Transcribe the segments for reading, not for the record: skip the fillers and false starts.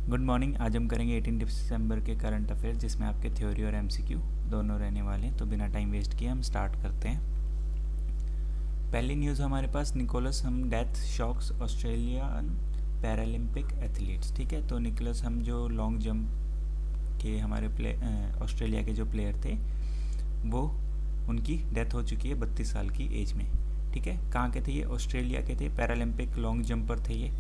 Good morning. आज हम करेंगे 18 दिसंबर के करंट अफेयर्स, जिसमें आपके थ्योरी और एमसीक्यू दोनों रहने वाले हैं। तो बिना टाइम वेस्ट किए हम स्टार्ट करते हैं। पहली न्यूज़ हमारे पास, निकोलस हम death shocks Australian Paralympic athletes. ठीक है, तो निकोलस हम जो लॉन्ग जंप के हमारे ऑस्ट्रेलिया के जो प्लेयर थे, वो उनकी डेथ हो चुकी है 32 साल की एज में। ठीक है, कहाँ के थे ये? ऑस्ट्रेलिया के थे, पैरालंपिक लॉन्ग जंपर थे ये।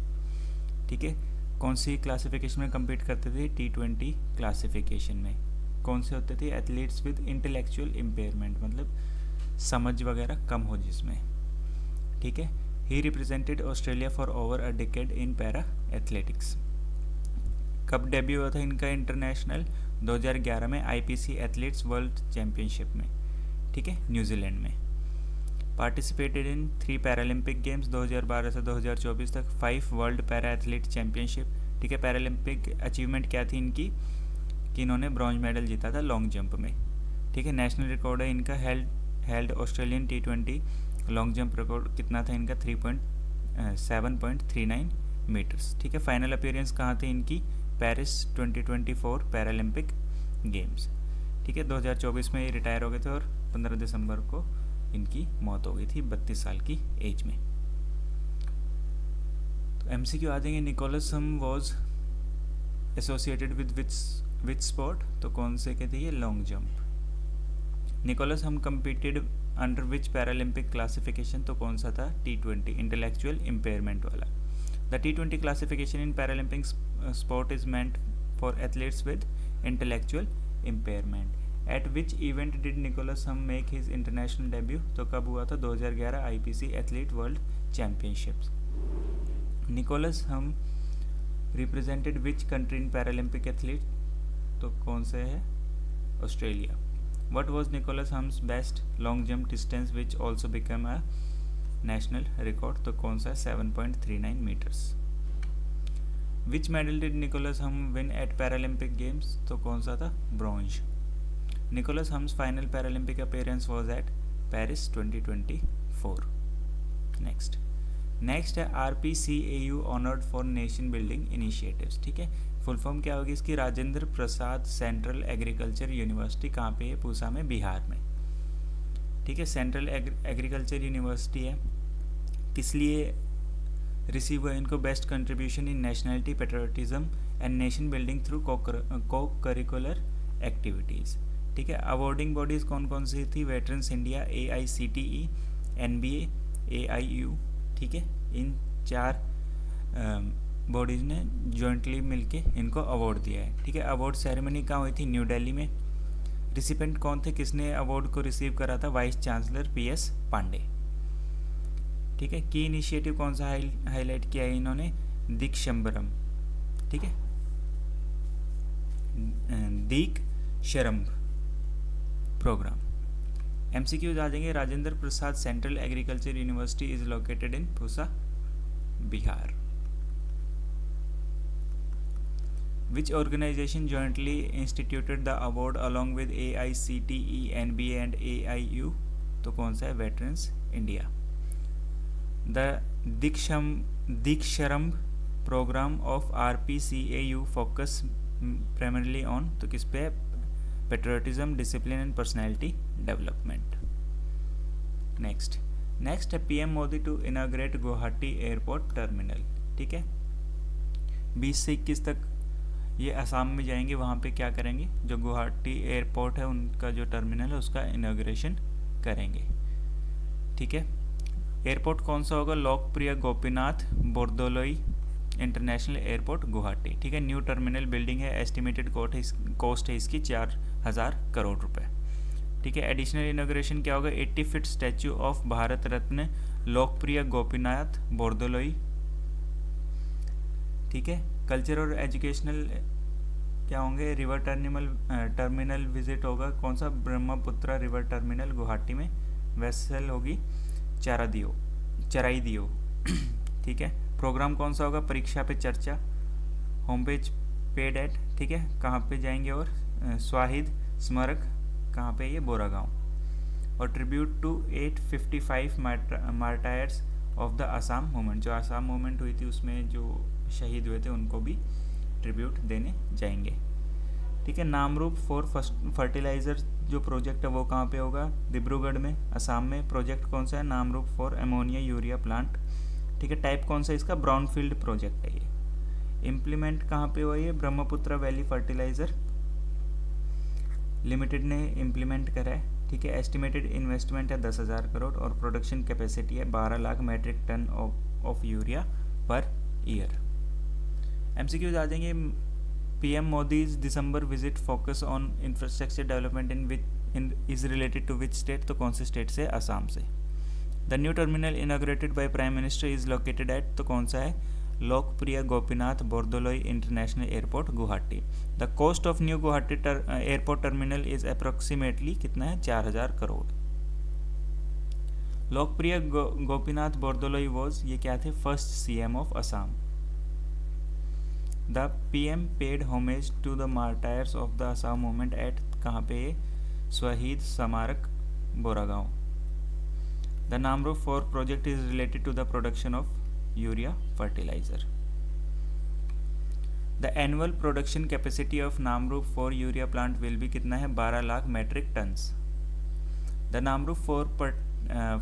ठीक है, कौन सी क्लासिफिकेशन में कम्पीट करते थे? T20 क्लासिफिकेशन में। कौन से होते थे? एथलीट्स विद इंटेलेक्चुअल इम्पेयरमेंट, मतलब समझ वगैरह कम हो जिसमें। ठीक है, he represented Australia for over a decade in para athletics. कब डेब्यू हुआ था इनका इंटरनेशनल? 2011 में IPC एथलीट्स वर्ल्ड चैम्पियनशिप में। ठीक है, न्यूजीलैंड में। पार्टिसिपेटेड इन 3 पैरालंपिक गेम्स 2012 से 2024 तक, 5 वर्ल्ड पैरा एथलीट चैम्पियनशिप। ठीक है, पैरालंपिक अचीवमेंट क्या थी इनकी कि इन्होंने ब्रॉन्ज मेडल जीता था लॉन्ग जंप में। ठीक है, नेशनल रिकॉर्ड है इनका held Australian T20 long jump record कितना था इनका? 7.39 मीटर्स। ठीक है, फाइनल अपीयरेंस कहाँ थी इनकी? Paris 2024 Paralympic games. ठीक है, 2024 में ये रिटायर हो गए थे और 15 दिसंबर को इनकी मौत हो गई थी 32 साल की एज में। तो MCQ आ जाएंगे। Nicholas Hum was associated with which sport? तो कौन से के थे ये? Long jump. Nicholas Hum competed under which Paralympic classification? तो कौन सा था? T20 इंटेलेक्चुअल इम्पेयरमेंट वाला। The T20 classification in Paralympic sport is meant for athletes with intellectual impairment. At which event did Nicholas Hum make his international debut? तो कब हुआ था? 2011 IPC athlete world championships. Nicholas Hum represented which country in Paralympic athlete? तो कौन से है? Australia. What was Nicholas Hum's best long jump distance which also become a national record? तो कौन सा है? 7.39 metres. Which medal did Nicholas Hum win at Paralympic games? तो कौन सा था? Bronze. Nicholas Hum's final Paralympic appearance was at Paris 2024. Next है RPCAU honoured for nation building initiatives. ठीक है, फुल फॉर्म क्या होगी इसकी? Rajendra Prasad central agriculture university. कहाँ पे है? पूसा में, बिहार में। ठीक है, सेंट्रल एग्रीकल्चर यूनिवर्सिटी है। किस लिए रिसीव हुआ इनको? Best contribution in nationality, patriotism and nation building through को करिकुलर एक्टिविटीज़। ठीक है, अवार्डिंग बॉडीज़ कौन कौन सी थी? Veterans India, AICTE, NBA, AIU। ठीक है, इन 4 बॉडीज़ ने जॉइंटली मिलके इनको अवार्ड दिया है। ठीक है, अवार्ड सेरेमनी कहाँ हुई थी? न्यू दिल्ली में। रिसिपेंट कौन थे? किसने अवार्ड को रिसीव करा था? Vice chancellor PS Pandey. ठीक है, की इनिशिएटिव कौन सा हाईलाइट किया है इन्होंने? दीक्षम्बरम। ठीक है, दीक्षरम्भ प्रोग्राम। MCQs आ जाएंगे। Rajendra Prasad central agriculture university is located in Pusa, Bihar. Which organisation jointly instituted the award along with AICTE, NBA and AIU? तो कौन सा है? Veterans India. The Deeksharambh programme of RPCAU focus primarily on? तो किस पे? Patriotism, discipline and personality development. Next है PM Modi to inaugurate Guwahati airport terminal. ठीक है, 20 से 21 तक ये असम में जाएंगे। वहाँ पे क्या करेंगे? जो गुवाहाटी एयरपोर्ट है उनका जो टर्मिनल है उसका इनाग्रेशन करेंगे। ठीक है, एयरपोर्ट कौन सा होगा? लोकप्रिय गोपीनाथ बोरदोलोई इंटरनेशनल एयरपोर्ट गुवाहाटी। ठीक है, न्यू टर्मिनल बिल्डिंग है। एस्टिमेटेड कॉस्ट है इसकी 4,000 करोड़ रुपए। ठीक है, एडिशनल इनॉग्रेशन क्या होगा? 80 feet statue of Bharat Ratna लोकप्रिय गोपीनाथ बोरदोलोई। ठीक है, कल्चर और एजुकेशनल क्या होंगे? रिवर टर्मिनल विजिट होगा। कौन सा? ब्रह्मपुत्रा रिवर टर्मिनल गुवाहाटी में। वेसल होगी चराइदियो। ठीक है, प्रोग्राम कौन सा होगा? परीक्षा पे चर्चा। Home page paid ad. ठीक है, कहाँ पे जाएंगे? और स्वाहिद स्मारक कहाँ पे? ये बोरागांव। और tribute to 855 martyrs of the Assam movement. जो आसाम मूवमेंट हुई थी उसमें जो शहीद हुए थे उनको भी ट्रिब्यूट देने जाएंगे। ठीक है, नामरूप फॉर फर्टिलाइजर जो प्रोजेक्ट है वो कहाँ पे होगा? डिब्रूगढ़ में, असम में। प्रोजेक्ट कौन सा है? Namrup for ammonia urea plant. ठीक है, टाइप कौन सा इसका? ब्राउनफील्ड प्रोजेक्ट है ये। इम्प्लीमेंट कहाँ पे हुआ ये? ब्रह्मपुत्र वैली फर्टिलाइजर लिमिटेड ने इम्प्लीमेंट करा है। ठीक है, एस्टिमेटेड इन्वेस्टमेंट है 10,000 करोड़ और प्रोडक्शन कैपेसिटी है 12 lakh metric tonne of urea per year. MCQs आ जाएंगे। PM Modi's December visit focus on infrastructure development in is related to which state? तो कौन से स्टेट से? असम से। The new terminal inaugurated by prime minister is located at? तो कौन सा है? Lokpriya Gopinath Bordoloi international airport Guwahati. The cost of new Guwahati airport terminal is approximately कितना है? 4,000 करोड़। लोकप्रिय गोपीनाथ बोरदोलोई वॉज, ये क्या थे? First CM of Assam. The PM paid homage to the martyrs of the Assam movement at? कहाँ पे? Shaheed Smarak Boragaon. The Namrup four project is related to the production of urea fertiliser. The annual production capacity of Namrup four urea plant will be कितना है? 12 lakh metric tonnes. The Namrup four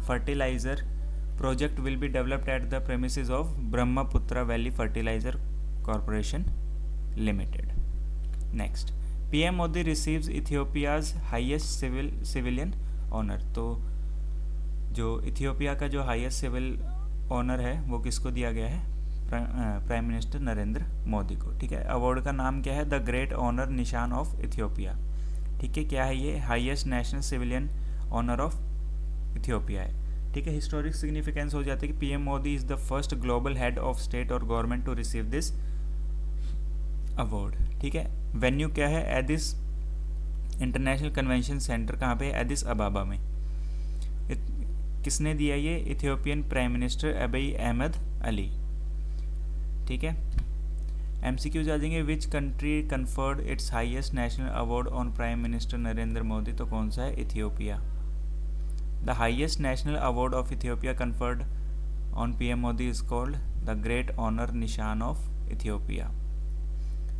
fertiliser project will be developed at the premises of Brahmaputra valley fertiliser corporation limited. Next, PM Modi receives Ethiopia's highest civilian honour. तो जो Ethiopia का जो highest civil honour है वो किसको दिया गया है? प्राइम मिनिस्टर नरेंद्र मोदी को। ठीक है, अवार्ड का नाम क्या है? The great honour Nishan of Ethiopia. ठीक है, क्या है ये? Highest national civilian honour of Ethiopia है। ठीक है, हिस्टोरिक सिग्निफिकेंस हो जाती है कि PM Modi is the first global head of state और government to receive this award. ठीक है, वेन्यू क्या है? Addis International Convention Centre. कहाँ पे? एडिस अबाबा में। किसने दिया ये? इथियोपियन प्राइम मिनिस्टर अबई अहमद अली। ठीक है, एमसीक्यूज आ जाएंगे। Which country conferred its highest national award on prime minister Narendra Modi? तो कौन सा है? Ethiopia. The highest national award of Ethiopia conferred on PM Modi is called the great honour Nishan of Ethiopia.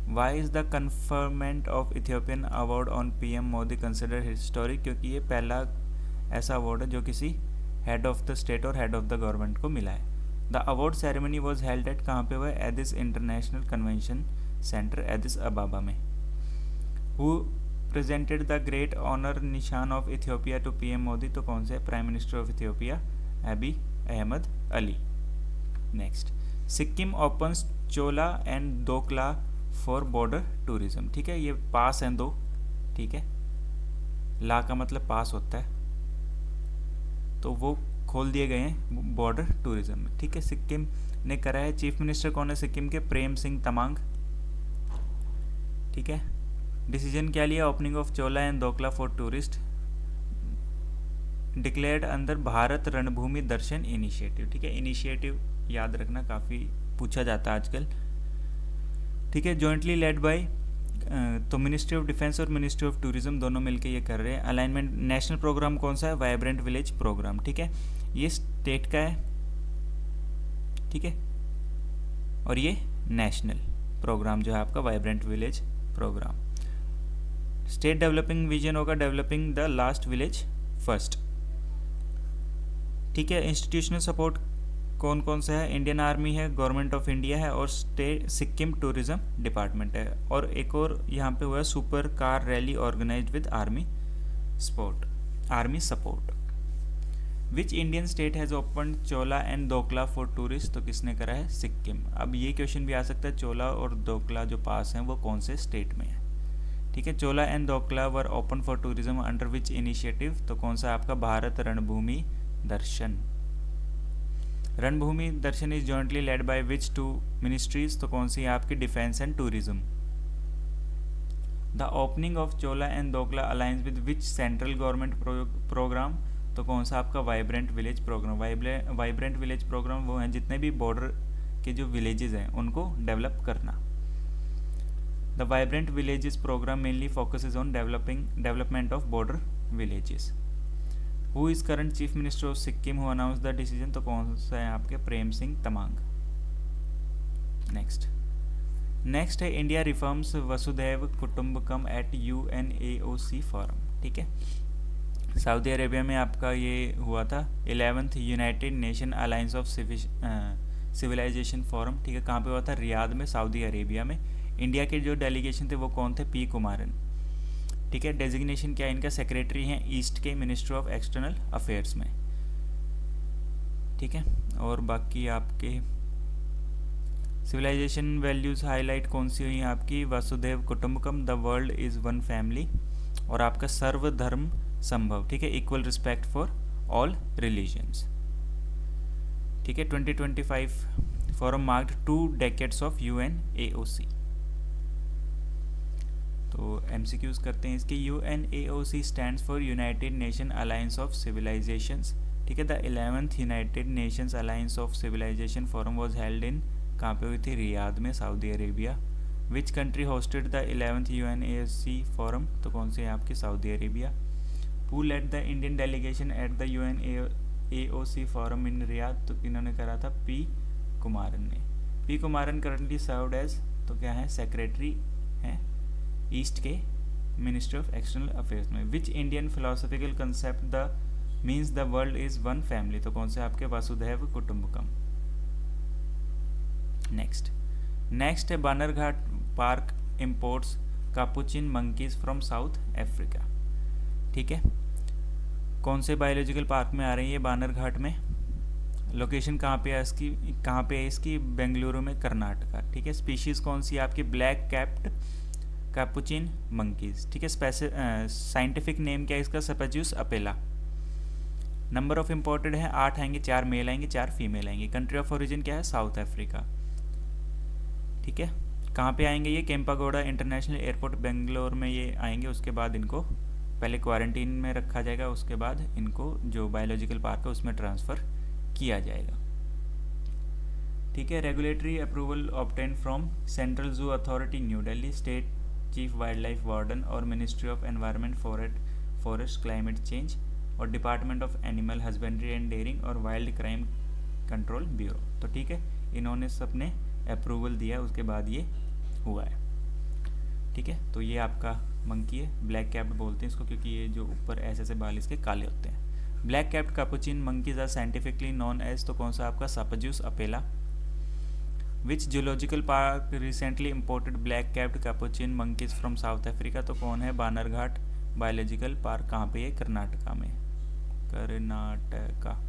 Why is the conferment of Ethiopian award on PM Modi consider historic? क्योंकि ये पहला ऐसा award है जो किसी हेड ऑफ द स्टेट और head of the government को मिला है। The award ceremony was held at? कहाँ पे हुआ है? Addis International Convention Centre Addis Ababa में। Who presented the great honour Nishan of Ethiopia to PM Modi? तो कौन से? Prime minister of Ethiopia Abiy Ahmed Ali. Next, Sikkim opens Chola and Dokla for border tourism. ठीक है, ये पास हैं दो। ठीक है, ला का मतलब पास होता है, तो वो खोल दिए गए हैं बॉर्डर टूरिज्म में। ठीक है, सिक्किम ने करा है। चीफ मिनिस्टर कौन है सिक्किम के? प्रेम सिंह तमांग। ठीक है, डिसीजन क्या लिया? Opening of Chola and Dokla for tourist declared अंदर भारत रणभूमि दर्शन इनिशिएटिव। ठीक है, इनिशिएटिव याद रखना, काफ़ी पूछा जाता है आजकल। ठीक है, जॉइंटली लेड बाय, तो मिनिस्ट्री ऑफ डिफेंस और मिनिस्ट्री ऑफ टूरिज्म दोनों मिलकर ये कर रहे हैं। अलाइनमेंट नेशनल प्रोग्राम कौन सा है? Vibrant village programme. ठीक है, ये स्टेट का है। ठीक है, और ये नेशनल प्रोग्राम जो है आपका vibrant village programme. State developing vision होगा developing the last village first. ठीक है, इंस्टीट्यूशनल सपोर्ट कौन कौन सा है? इंडियन आर्मी है, गवर्नमेंट ऑफ इंडिया है और स्टेट सिक्किम टूरिज्म डिपार्टमेंट है। और एक और यहाँ पे हुआ है super car rally organised with army support. Which Indian state has open Chola and Dokla for tourist? तो किसने करा है? सिक्किम। अब ये क्वेश्चन भी आ सकता है, चोला और दोकला जो पास हैं वो कौन से स्टेट में है। ठीक है, Chola and Dokla were open for tourism under which initiative? तो कौन सा आपका? Bharat Ranbhoomi Darshan. Ranbhoomi Darshan is jointly led by which two ministries? तो कौन सी है आपकी? Defence and tourism. The opening of Chola and Dokla alliance with which central government programme? तो कौन सा आपका? Vibrant village programme. Vibrant village programme वो हैं जितने भी बॉर्डर के जो विलेजेस हैं उनको डेवलप करना। The vibrant villages programme mainly focuses on development of border villages. Who is current chief minister of Sikkim who announce the decision? तो कौन सा है आपके? प्रेम सिंह तमांग। नेक्स्ट, नेक्स्ट है India reforms Vasudhaiva Kutumbakam eight UNAOC forum, ठीक है। सऊदी अरेबिया में आपका ये हुआ था 11th United Nation Alliance of civilisation forum, ठीक है। कहाँ पे हुआ था? रियाद में, सऊदी अरेबिया में। इंडिया के जो डेलीगेशन थे वो कौन थे? पी कुमारन, ठीक है। डेजिग्नेशन क्या है इनका? सेक्रेटरी हैं ईस्ट के मिनिस्ट्री ऑफ एक्सटर्नल अफेयर्स में, ठीक है। और बाकी आपके सिविलाइजेशन वैल्यूज हाईलाइट कौन सी हुई आपकी? Vasudhaiva Kutumbakam, the world is one family, और आपका सर्वधर्म संभव, ठीक है। Equal respect for all religions, ठीक है। 2025 forum marked 2 decades of UNAOC। तो MCQs करते हैं इसके। UNAOC stands for United Nation Alliance of Civilisations, ठीक है। The 11th United Nations Alliance of civilisation forum was held in, कहाँ पे हुई थी? रियाद में, Saudi Arabia. Which country hosted the 11th UNAOC forum? तो कौन से हैं आपके? Saudi Arabia. Who led the Indian delegation at the UNAOC forum in Riyadh? तो इन्होंने करा था पी कुमारन ने। P Kumaran currently served as, तो क्या है? सेक्रेटरी हैं ईस्ट के मिनिस्ट्री ऑफ एक्सटर्नल अफेयर्स में। Which Indian philosophical concept the means the world is one family? तो कौन से आपके? वसुधैव कुटुंबकम। नेक्स्ट है Bannerghatta park imports capuchin monkeys from South Africa, ठीक है। कौन से बायोलॉजिकल पार्क में आ रही है? बानरघाट में। लोकेशन कहाँ पे है इसकी? बेंगलुरु में, कर्नाटका, ठीक है। स्पीशीज कौन सी है आपकी? ब्लैक कैप्ड कैपुचिन मंकीज, ठीक है। साइंटिफिक नेम क्या है इसका? सपेजियस अपेला। नंबर ऑफ इम्पोर्टेड है 8 आएंगे, 4 मेल आएंगे, 4 फीमेल आएंगे। कंट्री ऑफ ओरिजिन क्या है? साउथ अफ्रीका, ठीक है। कहाँ पे आएंगे ये? केम्पागोड़ा इंटरनेशनल एयरपोर्ट बेंगलोर में ये आएंगे। उसके बाद इनको पहले क्वारंटीन में रखा जाएगा, उसके बाद इनको जो बायोलॉजिकल पार्क है उसमें ट्रांसफ़र किया जाएगा, ठीक है। Regulatory approval obtain from central zoo authority New Delhi, state chief wild life warden और ministry of environment forest climate change और department of animal husbandry and dairying और वाइल्ड क्राइम कंट्रोल ब्यूरो। तो ठीक है, इन्होंने सबने अप्रूवल दिया, उसके बाद ये हुआ है, ठीक है। तो ये आपका मंकी है, ब्लैक कैप्ड बोलते हैं इसको क्योंकि ये जो ऊपर ऐसे बाल इसके काले होते हैं। Black capped capuchin monkeys are scientifically known as, तो कौन सा आपका? Sapajus apella. Which zoological park recently imported black capped capuchin monkeys from South Africa, तो कौन है? Bannerghatta biological park. कहाँ पे है? कर्नाटका में, Karnataka.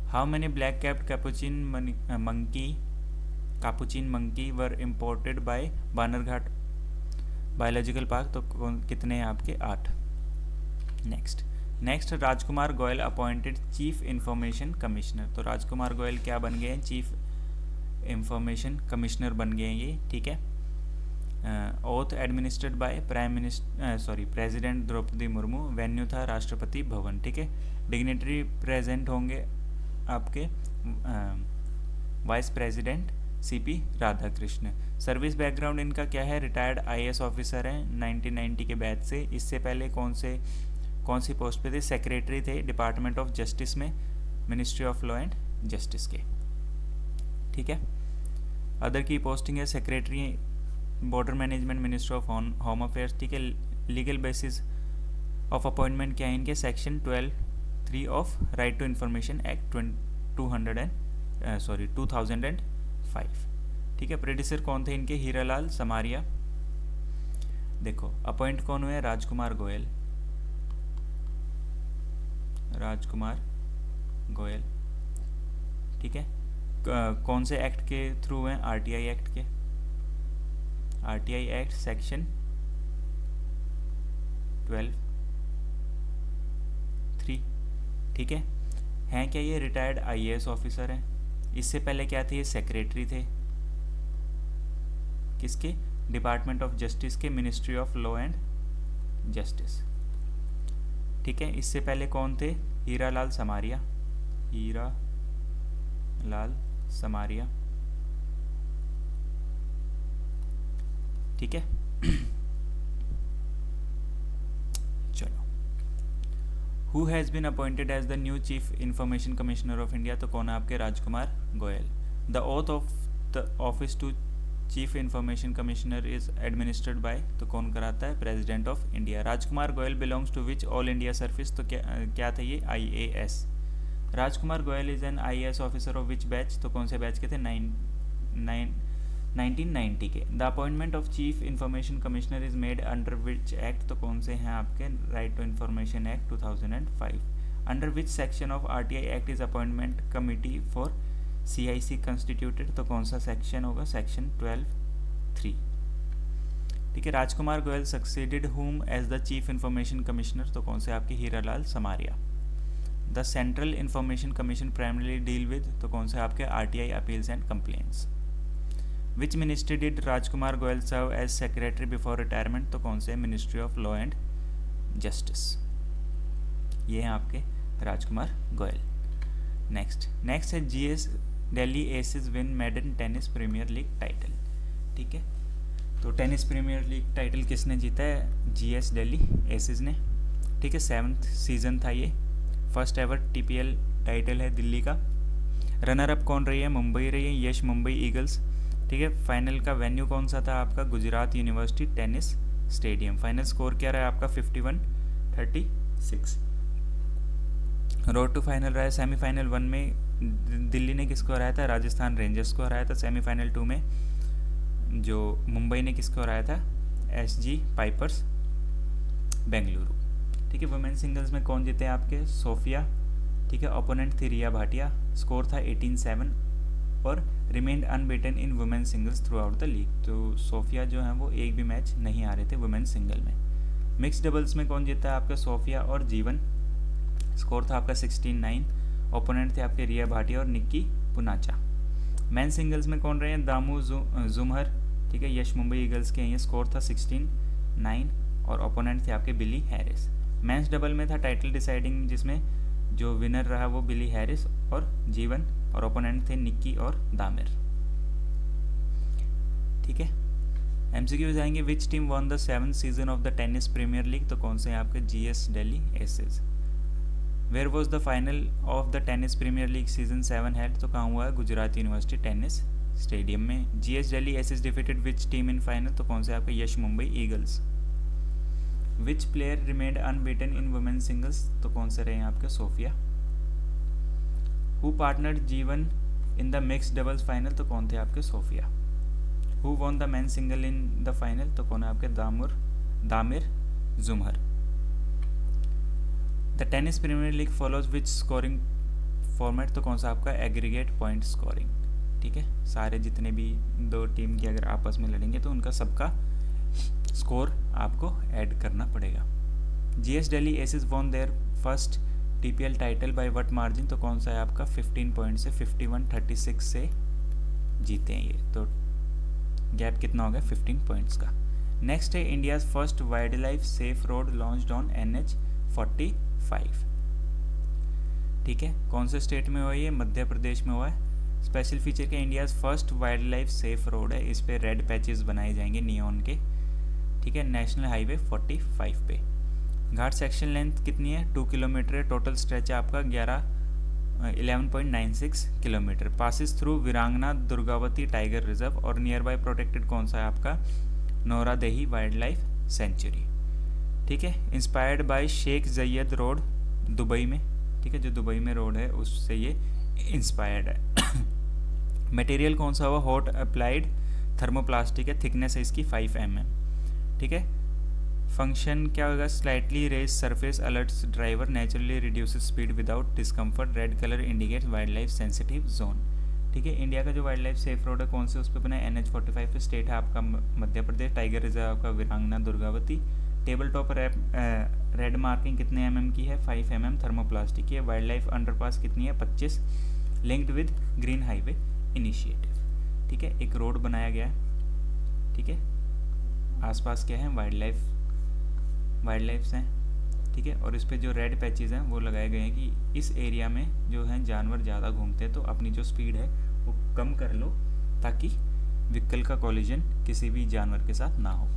How many black capped capuchin monkey were imported by Bannerghatta biological park, तो कितने हैं आपके? 8। Next Rajkumar Goyal appointed chief information commissioner, तो राजकुमार गोयल क्या बन गए हैं? चीफ इंफॉर्मेशन कमिश्नर बन गए हैं ये, ठीक है। Oath administered by president Droupadi Murmu, venue था राष्ट्रपति भवन, ठीक है। डिग्नेटरी प्रेजेंट होंगे आपके vice president CP Radhakrishna. Service background इनका क्या है? रिटायर्ड आईएएस ऑफिसर हैं 1990 के बैच से। इससे पहले कौन सी पोस्ट पे थे? सेक्रेटरी थे डिपार्टमेंट ऑफ जस्टिस में, ministry of law and justice के, ठीक है। अदर की पोस्टिंग है secretary border management, ministry of home affairs, ठीक है। लीगल बेसिस ऑफ अपॉइंटमेंट क्या है इनके? Section 12(3) of right to information act 2005, ठीक है। प्रेडिसर कौन थे इनके? हीरालाल समारिया। देखो अपॉइंट कौन हुए? राजकुमार गोयल, ठीक है। कौन से एक्ट के थ्रू हैं? आरटीआई एक्ट के, आरटीआई एक्ट सेक्शन 12(3), ठीक है। हैं क्या ये? रिटायर्ड आईएएस ऑफिसर हैं। इससे पहले क्या थे? ये सेक्रेटरी थे किसके? डिपार्टमेंट ऑफ जस्टिस के, ministry of law and justice, ठीक है। इससे पहले कौन थे? हीरालाल समारिया, ठीक है। चलो, who has been appointed as the new chief information commissioner of India, तो कौन है आपके? Rajkumar Goyal. The oath of the office to chief information commissioner is administered by, तो कौन कराता है? President of India. Rajkumar Goyal belongs to which all India service, तो क्या था ये? IAS। Rajkumar Goyal is an IAS officer of which batch, तो कौन से बैच के थे? 1990 के। The appointment of chief information commissioner is made under which act, तो कौन से हैं आपके? Right to information act 2005। Under which section of RTI act is appointment committee for CIC constituted, तो कौन सा सेक्शन होगा? सेक्शन 12(3). ठीक है। Rajkumar Goyal succeeded whom as the chief information commissioner, तो कौन से आपके? Hiralal Samariya. The central information commission primarily deal with, तो कौन से आपके? RTI appeals and complaints. Which ministry did Rajkumar Goyal serve as secretary before retirement, तो कौन से? Ministry of law and justice. ये हैं आपके राजकुमार गोयल। नेक्स्ट है GS Delhi aces win maiden tennis premier league title. ठीक है, तो टेनिस प्रीमियर लीग टाइटल किसने जीता है? GS दिल्ली एसिस ने। ठीक है, 7th सीजन था ये, फर्स्ट एवर TPL टाइटल है दिल्ली का। रनर अप कौन रही है? मुंबई रही है, यश मुंबई ईगल्स। ठीक है, फाइनल का वेन्यू कौन सा था आपका? Gujarat university tennis stadium. Final score क्या रहा है आपका? 51-36। रोड टू फाइनल रहा है। सेमीफाइनल 1 में दिल्ली ने किसको हराया था? राजस्थान रेंजर्स को हराया था। सेमीफाइनल 2 में जो मुंबई ने किसको हराया था? SG pipers Bengaluru. ठीक है, वुमेन सिंगल्स में कौन जीते आपके? सोफिया। ठीक है, ओपोनेंट थी रिया भाटिया। स्कोर था 18-7 और remained unbeaten in women singles through out the league. तो सोफिया जो है वो एक भी मैच नहीं हारे थे वुमेन सिंगल में। मिक्स डबल्स में कौन जीता है आपका? सोफिया और जीवन। स्कोर था आपका 16-9। ओपोनेंट थे आपके रिया भाटिया और निक्की पुनाचा। मैन सिंगल्स में कौन रहे हैं? दामू जुमहर। ठीक है, यश मुंबई ईगल्स के हैं। स्कोर था 16-9 और ओपोनेंट थे आपके बिली हैरिस। मेंस डबल में था टाइटल डिसाइडिंग, जिसमें जो विनर रहा वो बिली हैरिस और जीवन, और ओपोनेंट थे निक्की और दामिर। ठीक है, MCQs आएंगे। Which team won the 7th season of the tennis premier league, तो कौन से हैं आपके? GS Delhi aces. Where was the final of the tennis premier league season 7 held, तो कहाँ हुआ है? गुजरात यूनिवर्सिटी टेनिस स्टेडियम में। GS Delhi aces defeated which team in final, तो कौन से आपके? Yash Mumbai eagles. Which player remained unbeaten in women singles, तो कौन से रहे हैं आपके? Sofia. Who partnered Jeevan in the mixed doubles final, तो कौन थे आपके? Sofia. Who won the man single in the final, तो कौन है आपके? Damir Dzumhur. The tennis premier league follows which scoring format, तो कौन सा आपका? Aggregate point scoring. ठीक है, सारे जितने भी दो टीम की अगर आपस में लड़ेंगे तो उनका सबका स्कोर आपको ऐड करना पड़ेगा। GS Delhi aces won their first TPL title by what margin, तो कौन सा है आपका? 15 पॉइंट से 51-36 से जीते हैं ये। तो गैप कितना हो गया? 15 पॉइंट्स का। नेक्स्ट है India's first wild life safe road launched on NH45। ठीक है, कौन से स्टेट में हुआ? ये मध्य प्रदेश में हुआ है। स्पेशल फीचर के India's first wild life safe road है। इस पे रेड पैचेस बनाए जाएंगे नियॉन के। ठीक है, नेशनल हाईवे 45 पे। घाट सेक्शन लेंथ कितनी है? 2 किलोमीटर है। टोटल स्ट्रेच है आपका 11.96 kilometre. Passes through Veerangana Durgavati tiger reserve और नियर बाय प्रोटेक्टेड कौन सा है आपका? Nauradehi wild life sanctuary. ठीक है, inspired by Sheikh Zayed road Dubai में। ठीक है, जो दुबई में रोड है उससे ये इंस्पायर्ड है। मटेरियल कौन सा हुआ? हॉट अप्लाइड थर्मोप्लास्टिक है। थिकनेस है इसकी 5 mm। ठीक है, फंक्शन क्या होगा? Slightly raise surface alerts driver, naturally reduces speed without discomfort, red colour indicates wild life sensitive zone. ठीक है, इंडिया का जो वाइल्ड लाइफ सेफ रोड है कौन से उस पर बना है? NH45 पे। स्टेट है आपका मध्य प्रदेश। टाइगर रिजर्व आपका Veerangana Durgavati. Table top red marking कितने mm की है? 5 mm थर्मोप्लास्टिक की है। वाइल्ड लाइफ अंडरपास कितनी है? 25। Linked with green highway initiative. ठीक है, एक रोड बनाया गया है। ठीक है, आसपास क्या है? वाइल्ड लाइफ्स हैं। ठीक है, और इस पे जो रेड पैचेस हैं वो लगाए गए हैं कि इस एरिया में जो है जानवर ज़्यादा घूमते हैं, तो अपनी जो स्पीड है वो कम कर लो ताकि व्हीकल का कोलिजन किसी भी जानवर के साथ ना हो।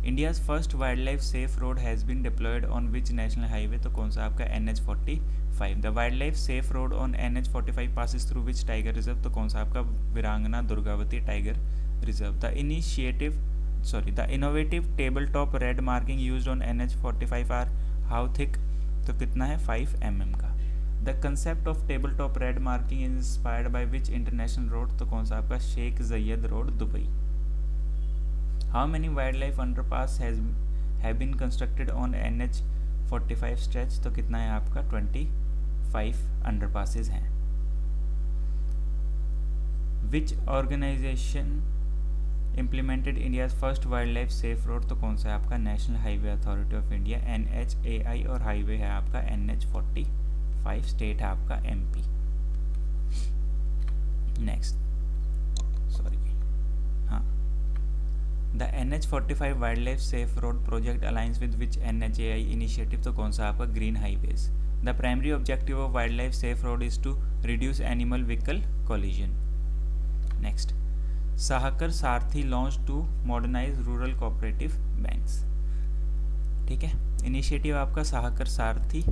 India's first wild life safe road has been deployed on which national highway, तो कौन सा आपका NH45। The wild life safe road on NH45 passes through which tiger reserve, तो कौन सा आपका Veerangana Durgavati tiger reserve. The innovative table top red marking used on NH45 are how thick, तो कितना है 5 mm का। The concept of table top red marking is inspired by which international road, तो कौन सा आपका Sheikh Zayed road Dubai. How many wild life underpass have been constructed on NH45 stretch, तो कितना है आपका 25 अंडरपासेस हैं। Which organisation implemented India's first wild life safe road, तो कौन सा है आपका national highway authority of India NHAI, और हाईवे है आपका NH45, स्टेट है आपका MP। Next the NH45 wild life safe road project alliance with which NHAI initiative, तो कौन सा आपका green highways. The primary objective of wild life safe road is to reduce animal vehicle collision. Next Sahakar Sarathi launch to modernise rural cooperative banks. ठीक है, initiative आपका साहकर सारथी,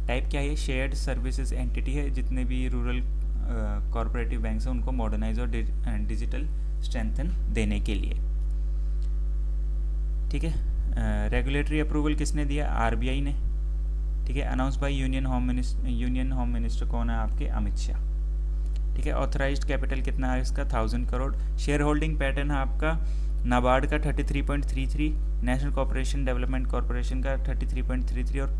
type क्या है, shared services entity है, जितने भी रूरल कोऑपरेटिव बैंक्स हैं उनको मॉडर्नाइज और डिजिटल स्ट्रेंथन देने के लिए। ठीक है, रेगुलेटरी अप्रूवल किसने दिया, RBI ने। ठीक है, announce by union home minister कौन है आपके, अमित शाह। ठीक है, ऑथराइज्ड कैपिटल कितना है इसका 1000 करोड़। शेयर होल्डिंग पैटर्न है आपका नाबार्ड का 33.33, नेशनल कॉर्पोरेशन डेवलपमेंट कॉर्पोरेशन का 33.33 और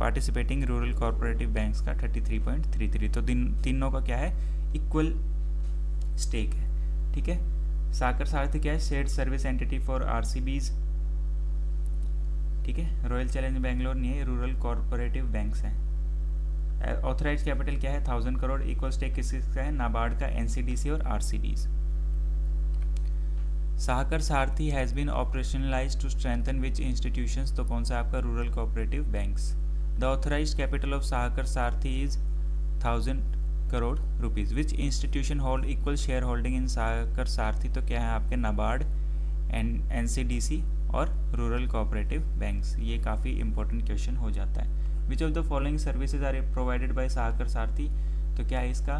पार्टिसिपेटिंग रूरल कॉर्पोरेटिव बैंक्स का 33.33। तो तीनों का क्या है, इक्वल स्टेक है। ठीक है, साकर सारथी क्या है, shared service entity for RCBs। ठीक है, रॉयल चैलेंज बेंगलोर नहीं है, रूरल कॉर्पोरेटिव बैंक्स हैं। ऑथराइज कैपिटल क्या है 1000 करोड़, इक्वल स्टेक किसका है, नाबार्ड का, NCDC और RCBs। Sahakar Sarathi has been operationalised to strengthen which institutions, तो कौन सा आपका rural cooperative banks. The authorised capital of Sahakar Sarathi is 1000 crore rupees. Which institution hold equal share holding in Sahakar Sarathi, तो क्या है आपके नाबार्ड, NCDC और रूरल कोऑपरेटिव बैंक्स। ये काफ़ी इंपॉर्टेंट क्वेश्चन हो जाता है। Which of the following services are provided by Sahakar Sarathi, तो क्या है इसका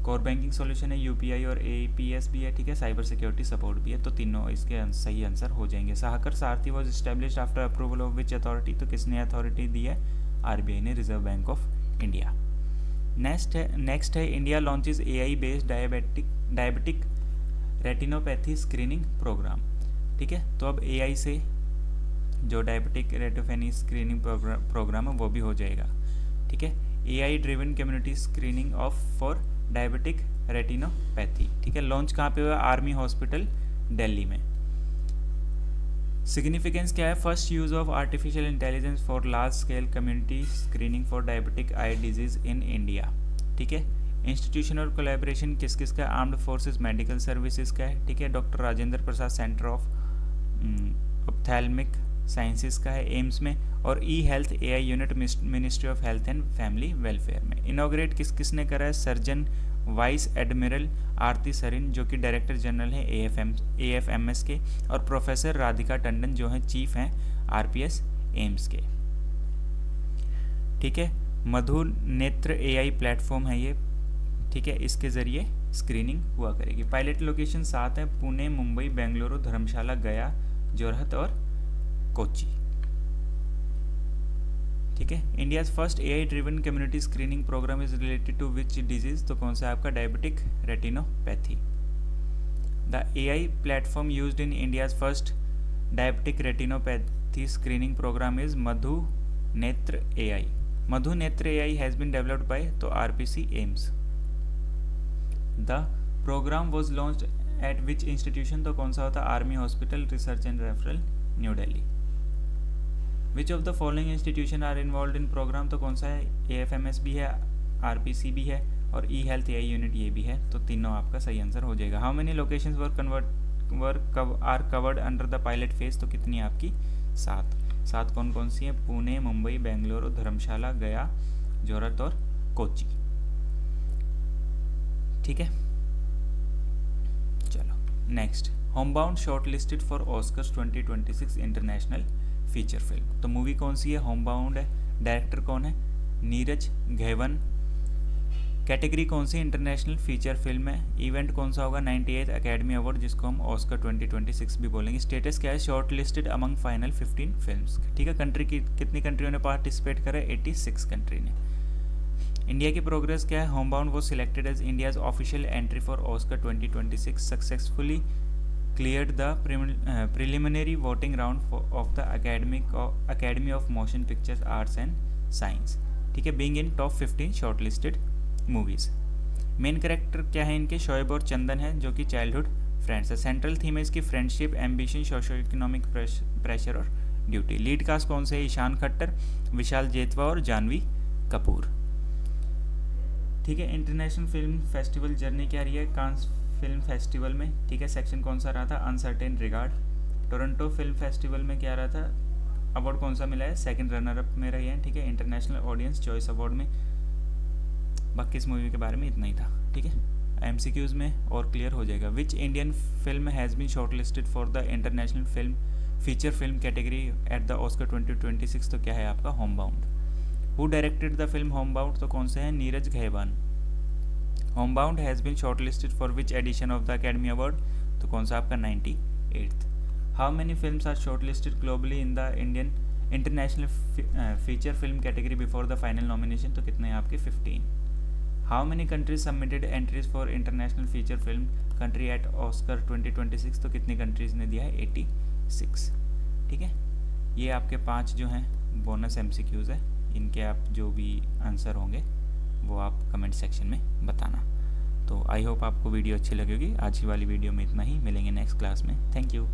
कोर बैंकिंग सॉल्यूशन है, UPI और APS भी है। ठीक है, साइबर सिक्योरिटी सपोर्ट भी है, तो तीनों इसके सही आंसर हो जाएंगे। Sahakar Sarathi was established after approval of which authority, तो किसने अथॉरिटी दी है, RBI ने, Reserve Bank of India. Next है India launches AI based diabetic retinopathy screening programme. ठीक है, तो अब AI से जो डायबिटिक रेटिनोपैथी स्क्रीनिंग प्रोग्राम है वो भी हो जाएगा। ठीक है, AI driven community screening of for diabetic retinopathy. ठीक है, लॉन्च कहाँ पे हुआ, आर्मी हॉस्पिटल दिल्ली में। सिग्निफिकेंस क्या है, first use of artificial intelligence for large scale community screening for diabetic eye disease in India. ठीक है, इंस्टीट्यूशन और कोलैबोरेशन किस किस का, आर्म्ड फोर्सेस मेडिकल सर्विसेज का है। ठीक है, doctor Rajendra Prasad centre of ophthalmic sciences का है एम्स में, और health AI unit ministry of health and family welfare में। इनॉग्रेट किसने करा है, सर्जन वाइस एडमिरल आरती सरिन जो कि डायरेक्टर जनरल है AFMS के, और प्रोफेसर राधिका टंडन जो हैं चीफ हैं RPS एम्स के। ठीक है, मधु नेत्र AI प्लेटफॉर्म है ये। ठीक है, इसके ज़रिए स्क्रीनिंग हुआ करेगी। पायलट लोकेशन 7 है, पुणे, मुंबई, बेंगलुरु, धर्मशाला, गया, जोरहट और कोची। ठीक है, India's first AI driven community screening programme is related to which disease, तो कौन सा है आपका diabetic retinopathy. The AI platform used in India's first diabetic retinopathy screening programme is Madhu Netra AI। Madhu Netra AI has been developed by तो RPC AIIMS. The programme was launched at which institution, तो कौन सा होता है army hospital research and referral New Delhi. Which of the following institution are involve in programme, तो कौन सा है AFMS भी है, RPC भी है और हेल्थ AI यूनिट ये भी है, तो तीनों आपका सही आंसर हो जाएगा। How many locations are covered under the pilot phase, तो कितनी आपकी 7 कौन कौन सी है, पुणे, मुंबई, बेंगलुरु, धर्मशाला, गया, जोरहट और कोची। ठीक है, चलो next. Homebound shortlisted for Oscars 2026 international feature film. तो मूवी कौन सी है? होमबाउंड है। डायरेक्टर कौन है? नीरज घेवन। कैटेगरी कौन सी? इंटरनेशनल फीचर फिल्म है। इवेंट कौन सा होगा? 98th अकेडमी अवार्ड, जिसको हम ऑस्कर 2026 भी बोलेंगे। स्टेटस क्या है? Short listed among final 15 films. ठीक है। कंट्री की कितनी कंट्रियों ने पार्टिसिपेट करा? 86 कंट्री ने। इंडिया की प्रोग्रेस क्या है? होमबाउंड वो selected as India's official entry for Oscar 2026, successfully cleared the preliminary voting round of the Academy of Motion Pictures Arts and Science. ठीक है। Being in top 15 shortlisted movies. Main character क्या है इनके? शोएब और चंदन है, जो कि चाइल्डहुड फ्रेंड्स है। सेंट्रल थीम है इसकी friendship, ambition, socio economic pressure और ड्यूटी। लीड कास्ट कौन से है? ईशान खट्टर, विशाल जेतवा और जानवी कपूर। ठीक है। इंटरनेशनल फिल्म फेस्टिवल जर्नी क्या रही है कांस फिल्म फेस्टिवल में? ठीक है। सेक्शन कौन सा रहा था? Uncertain regard. Toronto film festival में क्या रहा था? अवार्ड कौन सा मिला है? सेकंड रनर अप में रही है। ठीक है। इंटरनेशनल ऑडियंस चॉइस अवार्ड में। बाकी इस मूवी के बारे में इतना ही था। ठीक है। एमसीक्यूज में और क्लियर हो जाएगा। Which Indian film has been shortlisted for the international film feature film category at the Oscar 2026? तो क्या है आपका? Homebound. Who directed the film Homebound? तो कौन से हैं? Neeraj Ghaywan. Homebound has been shortlisted for which edition of the Academy Award? तो कौन सा आपका? 98th। How many films are shortlisted globally in the Indian international feature film category before the final nomination? तो कितने हैं आपके? 15। How many countries submitted entries for international feature film country at Oscar 2026? तो कितनी कंट्रीज ने दिया है? 86। ठीक है। ये आपके 5 जो हैं बोनस एमसीक्यूज है। इनके आप जो भी आंसर होंगे वो आप कमेंट सेक्शन में बताना। तो आई होप आपको वीडियो अच्छी लगेगी। आज की वाली वीडियो में इतना ही। मिलेंगे नेक्स्ट क्लास में। Thank you.